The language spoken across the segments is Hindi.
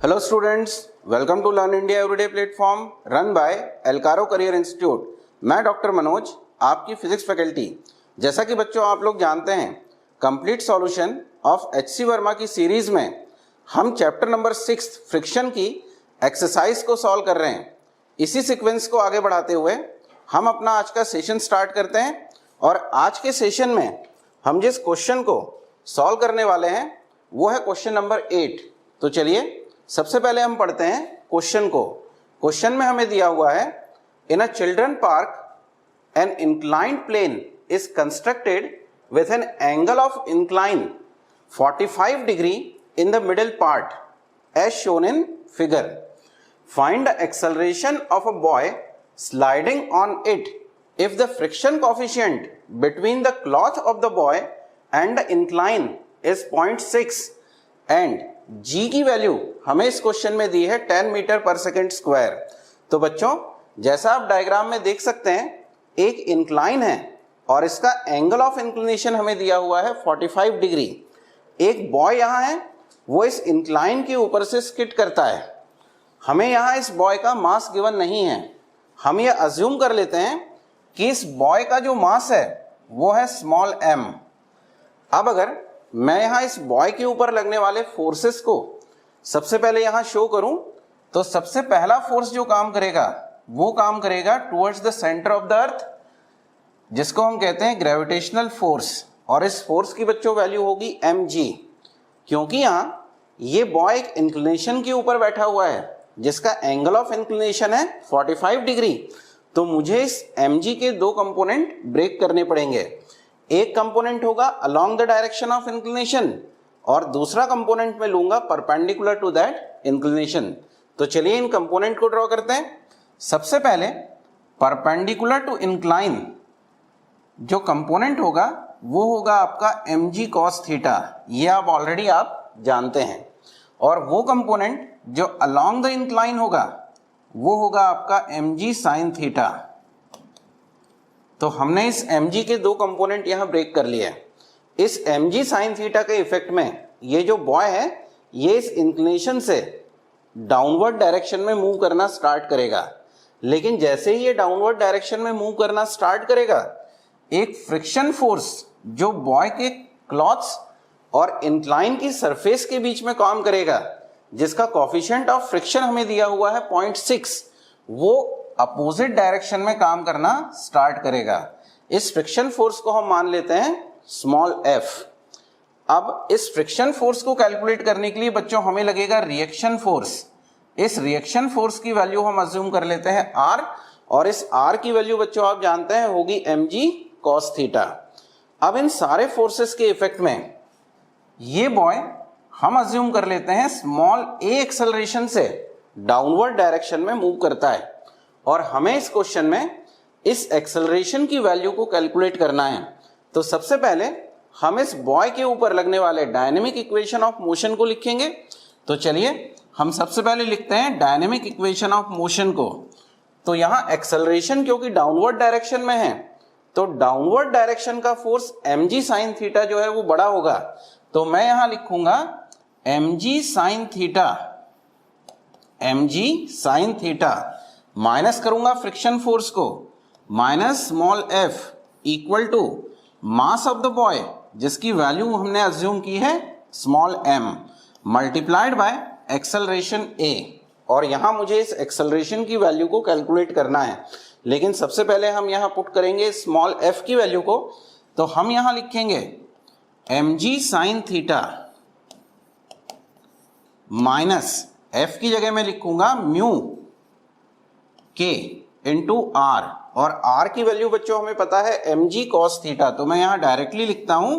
Hello students, welcome to Learn India Everyday platform run by Elcaro Career Institute। मैं डॉक्टर मनोज, आपकी फिजिक्स फैकल्टी। जैसा कि बच्चों आप लोग जानते हैं, कंप्लीट सॉल्यूशन ऑफ एच.सी. वर्मा की सीरीज में हम चैप्टर नंबर 6 फ्रिक्शन की एक्सरसाइज को सॉल्व कर रहे हैं। इसी सीक्वेंस को आगे बढ़ाते हुए हम अपना आज का सेशन स्टार्ट करते हैं और आज के सेशन में हम जिस क्वेश्चन को सॉल्व करने वाले हैं वो है क्वेश्चन नंबर 8। तो चलिए सबसे पहले हम पढ़ते हैं क्वेश्चन को। क्वेश्चन में हमें दिया हुआ है, in a children park an inclined plane is constructed with an angle of incline 45 degree in the middle part as shown in figure. Find the acceleration of a boy sliding on it if the friction coefficient between the cloth of the boy and the incline is 0.6 and G की वैल्यू हमें इस क्वेश्चन में दी है 10 मीटर पर सेकेंड स्क्वायर। तो बच्चों जैसा आप डायग्राम में देख सकते हैं, एक इंक्लाइन है और इसका एंगल ऑफ इंक्लिनेशन हमें दिया हुआ है 45 डिग्री। एक बॉय यहाँ है, वो इस इंक्लाइन के ऊपर से स्किड करता है। हमें यहाँ इस बॉय का मास गिवन नहीं है। हम ये अज्यूम कर लेते हैं कि इस बॉय का जो मास है वो है स्मॉल m। अब अगर मैं यहाँ इस बॉय के ऊपर लगने वाले फोर्सेस को सबसे पहले यहाँ शो करूं, तो सबसे पहला फोर्स जो काम करेगा वो काम करेगा towards the centre of the earth, जिसको हम कहते हैं ग्रेविटेशनल फोर्स। और इस फोर्स की बच्चों वैल्यू होगी mg, क्योंकि यहाँ ये बॉय एक इंक्लिनेशन के ऊपर बैठा हुआ है जिसका एंगल ऑफ इंक्लिनेशन है 45 डिग्री। तो मुझे इस mg के दो कंपोनेंट ब्रेक करने पड़ेंगे। एक कंपोनेंट होगा along the direction of inclination और दूसरा कंपोनेंट में लूंगा परपेंडिकुलर टू दैट इंक्लिनेशन। तो चलिए इन कंपोनेंट को ड्रॉ करते हैं। सबसे पहले परपेंडिकुलर टू इंक्लाइन जो कंपोनेंट होगा वो होगा आपका mg cos थीटा, ये आप जानते हैं। और वो कंपोनेंट जो अलोंग द इंक्लाइन होगा वो होगा आपका mg sin थीटा। तो हमने इस mg के दो कंपोनेंट यहां ब्रेक कर लिए। इस mg sin थीटा के इफेक्ट में ये जो बॉय है ये इस इंक्लिनेशन से डाउनवर्ड डायरेक्शन में मूव करना स्टार्ट करेगा। लेकिन जैसे ही ये डाउनवर्ड डायरेक्शन में मूव करना स्टार्ट करेगा, एक फ्रिक्शन फोर्स जो बॉय के क्लॉथ्स और इंक्लाइन की सरफेस के बीच में काम करेगा, जिसका कोएफिशिएंट ऑफ फ्रिक्शन हमें दिया हुआ है 0.6, वो अपोजिट डायरेक्शन में काम करना स्टार्ट करेगा। इस फ्रिक्शन फोर्स को हम मान लेते हैं स्मॉल f। अब इस फ्रिक्शन फोर्स को कैलकुलेट करने के लिए बच्चों हमें लगेगा रिएक्शन फोर्स। इस रिएक्शन फोर्स की वैल्यू हम अज्यूम कर लेते हैं r, और इस r की वैल्यू बच्चों आप जानते हैं होगी mg cos थीटा। अब इन सारे फोर्सेस के इफेक्ट में ये बॉय हम अज्यूम कर लेते हैं स्मॉल a एक्सेलरेशन से डाउनवर्ड डायरेक्शन में मूव करता है, और हमें इस क्वेश्चन में इस एक्सेलरेशन की वैल्यू को कैलकुलेट करना है। तो सबसे पहले हम इस बॉय के ऊपर लगने वाले डायनेमिक इक्वेशन ऑफ मोशन को लिखेंगे। तो चलिए हम सबसे पहले लिखते हैं डायनेमिक इक्वेशन ऑफ मोशन को। तो यहाँ एक्सेलरेशन क्योंकि डाउनवर्ड डायरेक्शन में है, तो डाउनवर्ड डायरेक्शन का फोर्स mg sin थीटा जो है वो बड़ा होगा। तो मैं यहां लिखूंगा mg sin theta, mg sin theta minus करूंगा फ्रिक्शन फोर्स को, minus small f equal to mass of the boy जिसकी वैल्यू हमने अज्यूम की है small m, multiplied by acceleration a। और यहां मुझे इस एक्सेलरेशन की वैल्यू को कैलकुलेट करना है, लेकिन सबसे पहले हम यहां पुट करेंगे स्मॉल f की वैल्यू को। तो हम यहां लिखेंगे mg sin theta minus f की जगह में लिखूंगा म्यू k इंटू r, और r की वैल्यू बच्चों हमें पता है mg cos थीटा। तो मैं यहां डायरेक्टली लिखता हूं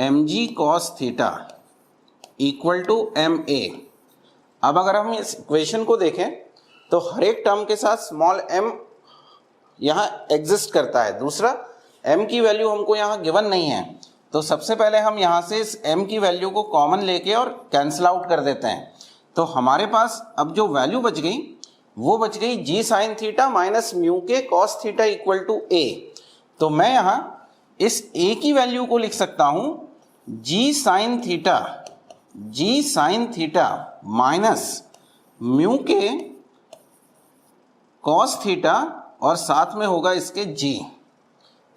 mg cos theta equal to ma। अब अगर हम इस इक्वेशन को देखें तो हर एक टर्म के साथ स्मॉल m यहां एग्जिस्ट करता है। दूसरा m की वैल्यू हमको यहां गिवन नहीं है, तो सबसे पहले हम यहां से इस m की वैल्यू को कॉमन लेके और कैंसिल आउट कर देते हैं। तो हमारे पास अब जो वैल्यू बच गई वो बच गई g sin theta minus mu K cos theta equal to a। तो मैं यहां इस a की वैल्यू को लिख सकता हूं g sin theta minus mu के कॉस थीटा और साथ में होगा इसके जी।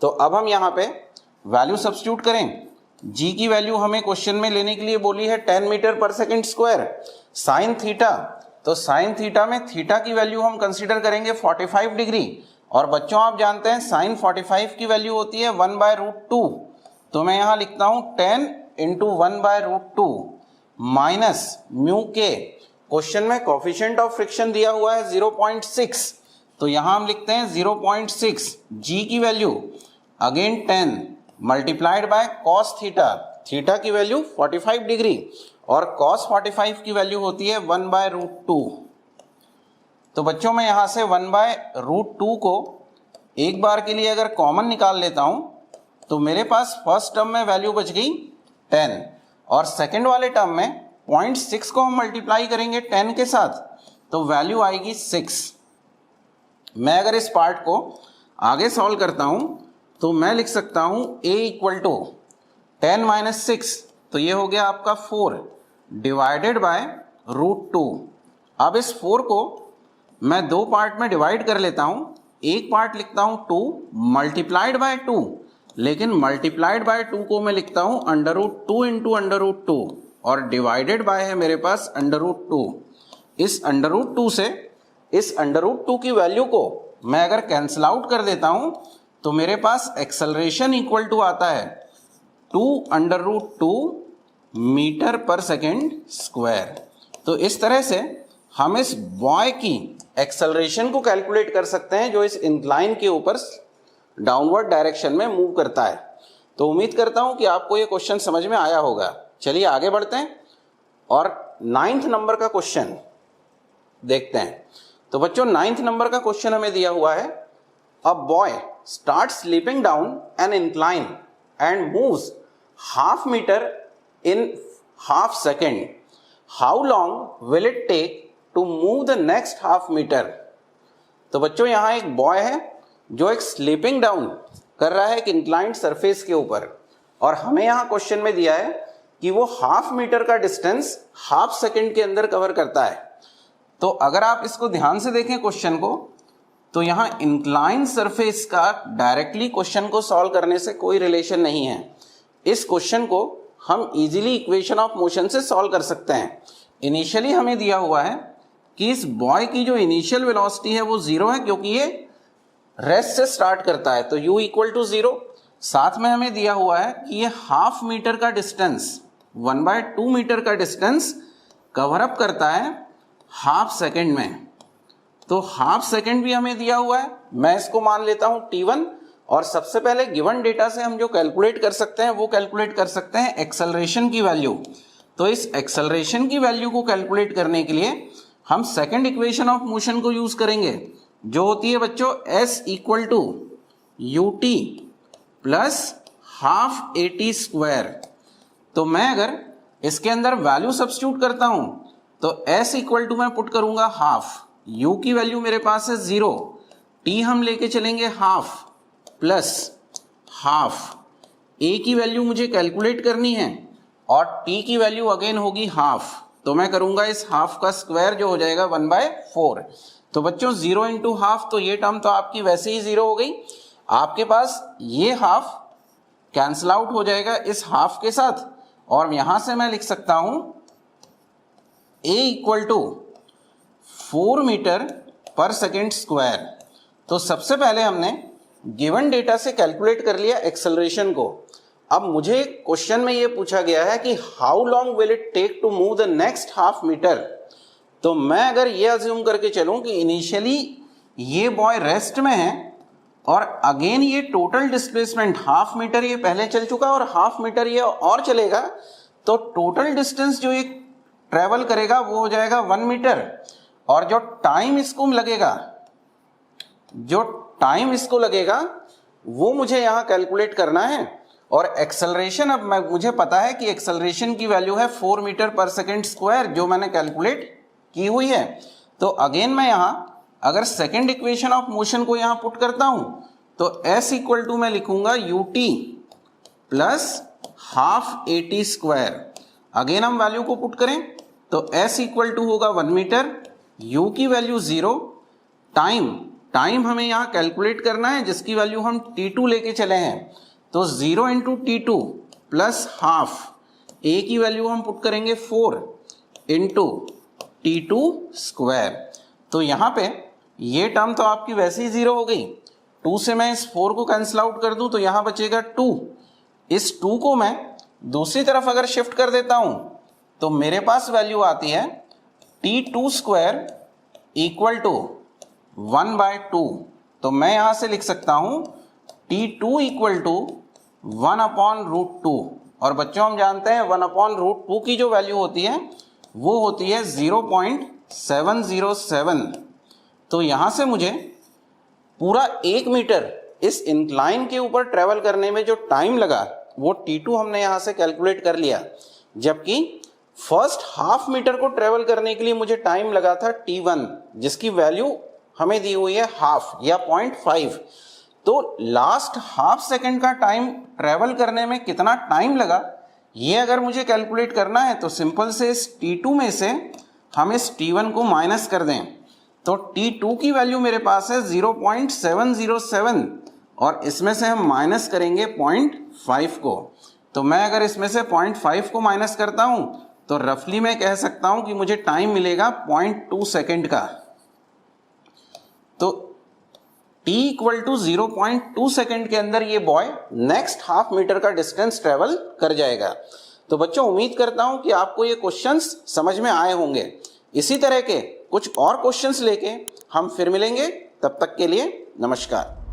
तो अब हम यहाँ पे वैल्यू सब्स्टिट्यूट करें। जी की वैल्यू हमें क्वेश्चन में लेने के लिए बोली है 10 मीटर पर सेकेंड स्क्वायर। साइन थीटा, तो साइन थीटा में थीटा की वैल्यू हम कंसीडर करेंगे 45 डिग्री, और बच्चों आप जानते हैं साइन 45 की वैल्यू होती है 1/√2। तो मैं यहाँ लिखता हूँ 10 इंटू 1/√2 माइनस म्यू के, क्वेश्चन में कोफिशिएंट ऑफ फ्रिक्शन दिया हुआ है 0.6, तो यहाँ हम लिखते हैं 0.6। जी की value again 10 multiplied by cos theta, theta की वैल्यू 45 डिग्री और कॉस 45 की वैल्यू होती है 1/√2। तो बच्चों मैं यहाँ से 1/√2 को एक बार के लिए अगर कॉमन निकाल लेता हूँ तो मेरे पास फर्स्ट टर्म में वैल्यू बच गई 10, और सेकंड वाले टर्म में 0.6 को हम मल्टीप्लाई करेंगे 10 के साथ तो वैल्यू आएगी 6। मैं अगर इस पार्ट को आगे सॉल्व करता हूँ तो मैं लिख सकता हूँ a इक्वल टू 10 माइनस 6, तो ये हो गया आपका 4 डिवाइडेड बाय √2। अब इस 4 को मैं दो पार्ट में डिवाइड कर लेता हूँ। एक पार्ट लिखता हूँ 2 मल्टीप्लाइड बाय 2, लेकिन मल्टीप्लाइड बाय 2 को मैं लिखता हूँ √2 इंटू √2, और डिवाइडेड बाय है मेरे पास √2। इस √2 से इस √2 की वैल्यू को मैं अगर कैंसिल आउट कर देता हूँ तो मेरे पास एक्सेलरेशन इक्वल टू आता है 2√2 मीटर पर सेकेंड स्क्वायर। तो इस तरह से हम इस बॉय की एक्सेलरेशन को कैलकुलेट कर सकते हैं जो इस इंक्लाइन के ऊपर डाउनवर्ड डायरेक्शन में मूव करता है। तो उम्मीद करता हूं कि आपको ये क्वेश्चन समझ में आया होगा। चलिए आगे बढ़ते हैं और 9th नंबर का क्वेश्चन देखते हैं। तो बच्चों 9th नंबर का क्वेश्चन हमें दिया हुआ है, a boy start sleeping down an incline and moves half metre in half second, how long will it take to move the next half metre. तो बच्चों यहाँ एक बॉय है जो एक स्लीपिंग डाउन कर रहा है एक इंक्लाइंड सरफेस के ऊपर, और हमें यहाँ क्वेश्चन में दिया है कि वो हाफ मीटर का डिस्टेंस हाफ सेकेंड के अंदर कवर करता है। तो अगर आप इसको ध्यान से देखें क्वेश्चन को, तो यहाँ इंक्लाइंड सरफेस का डायरेक्टली क्वेश्चन को सॉल्व करने से कोई रिलेशन नहीं है। इस क्वेश्चन को हम इजीली इक्वेशन ऑफ मोशन से सॉल्व कर सकते हैं। इनिशियली हमें दिया हुआ है कि इस बॉय की जो इनिशियल वेलोसिटी है वो 0 है, क्योंकि ये रेस्ट से स्टार्ट करता है, तो u इक्वल टू 0। साथ में हमें दिया हुआ है कि ये हाफ मीटर का डिस्टेंस 1/2 मीटर का डिस्टेंस कवर अप करता है हाफ सेकेंड में। तो हाफ सेकेंड भी हमें दिया हुआ है, मैं इसको मान लेता हूं t1, और सबसे पहले गिवन डेटा से हम जो कैलकुलेट कर सकते हैं वो कैलकुलेट कर सकते हैं एक्सेलरेशन की वैल्यू। तो इस एक्सेलरेशन की वैल्यू को कैलकुलेट करने के लिए हम सेकंड इक्वेशन ऑफ मोशन को यूज करेंगे, जो होती है बच्चों s equal to ut plus half at square. तो मैं अगर इसके अंदर वैल्यू सब्स्टिट्यूट करता हूं तो s इक्वल टू मैं पुट करूंगा हाफ, u की वैल्यू मेरे पास है 0, t हम लेके चलेंगे हाफ प्लस हाफ, a की वैल्यू मुझे कैलकुलेट करनी है और t की वैल्यू अगेन होगी हाफ। तो मैं करूंगा इस हाफ का स्क्वायर जो हो जाएगा 1/4। तो बच्चों 0 इंटू हाफ, तो ये टर्म तो आपकी वैसे ही 0 हो गई। आपके पास ये हाफ कैंसिल आउट हो जाएगा इस हाफ के साथ, और यहां से मैं लिख सकता हूं a इक्वल टू 4 मीटर पर सेकेंड स्क्वायर। तो सबसे पहले हमने गिवन डेटा से कैलकुलेट कर लिया एक्सेलरेशन को। अब मुझे क्वेश्चन में ये पूछा गया है कि how long will it take to move the next half metre. तो मैं अगर ये अज्यूम करके चलूं कि इनिशियली ये बॉय रेस्ट में है और अगेन ये टोटल डिस्प्लेसमेंट हाफ मीटर ये पहले चल चुका और हाफ मीटर ये और चलेगा, तो टोटल डिस्टेंस जो ये ट्रेवल करेगा वो हो जाएगा 1 मीटर, और जो टाइम इसको लगेगा वो मुझे यहाँ कैलकुलेट करना है। और एक्सेलरेशन, अब मुझे पता है कि एक्सेलरेशन की वैल्यू है 4 मीटर पर सेकेंड स्क्वायर, जो मैंने कैलकुलेट की हुई है। तो अगेन मैं यहाँ अगर सेकेंड इक्वेशन ऑफ मोशन को यहाँ पुट करता हूँ तो s इक्वल टू मैं लिखूंगा ut plus half at square. Again हम वैल्यू को पुट करें तो s इक्वल टू होगा 1 मीटर u की वैल्यू 0, टाइम हमें यहाँ कैलकुलेट करना है जिसकी वैल्यू हम t2 लेके चले हैं, तो 0 into t2 plus half, a की वैल्यू हम पुट करेंगे 4 इंटू t2 स्क्वायर। तो यहाँ पे ये टर्म तो आपकी वैसे ही 0 हो गई, 2 से मैं इस 4 को कैंसिल आउट कर दूं तो यहाँ बचेगा 2। इस 2 को मैं दूसरी तरफ अगर शिफ्ट कर देता हूं तो मेरे पास वैल्यू आती है t2 स्क्वायर इक्वल टू 1/2। तो मैं यहां से लिख सकता हूं t2 इक्वल टू 1/√2। और बच्चों हम जानते हैं 1/√2 की जो वैल्यू होती है वो होती है 0.707। तो यहां से मुझे पूरा 1 मीटर इस इंक्लाइन के ऊपर ट्रेवल करने में जो टाइम लगा वो t2 हमने यहां से कैलकुलेट कर लिया, जबकि फर्स्ट हाफ मीटर को ट्रेवल करने के लिए मुझे टाइम लगा था t1 जिसकी वैल्यू हमें दी हुई है हाफ या 0.5। तो लास्ट हाफ सेकेंड का टाइम ट्रेवल करने में कितना टाइम लगा ये अगर मुझे कैलकुलेट करना है तो सिंपल से इस t2 में से हम इस t1 को माइनस कर दें, तो t2 की वैल्यू मेरे पास है 0.707 और इसमें से हम माइनस करेंगे 0.5 को। तो मैं अगर इसमें से 0.5 को माइनस करता हूं तो रफली मैं कह सकता हूं कि मुझे टाइम मिलेगा 0.2 सेकेंड का। तो t इक्वल टू 0.2 सेकेंड के अंदर ये बॉय नेक्स्ट हाफ मीटर का डिस्टेंस ट्रेवल कर जाएगा। तो बच्चों उम्मीद करता हूं कि आपको ये क्वेश्चंस समझ में आए होंगे। इसी तरह के कुछ और क्वेश्चंस लेके हम फिर मिलेंगे, तब तक के लिए नमस्कार।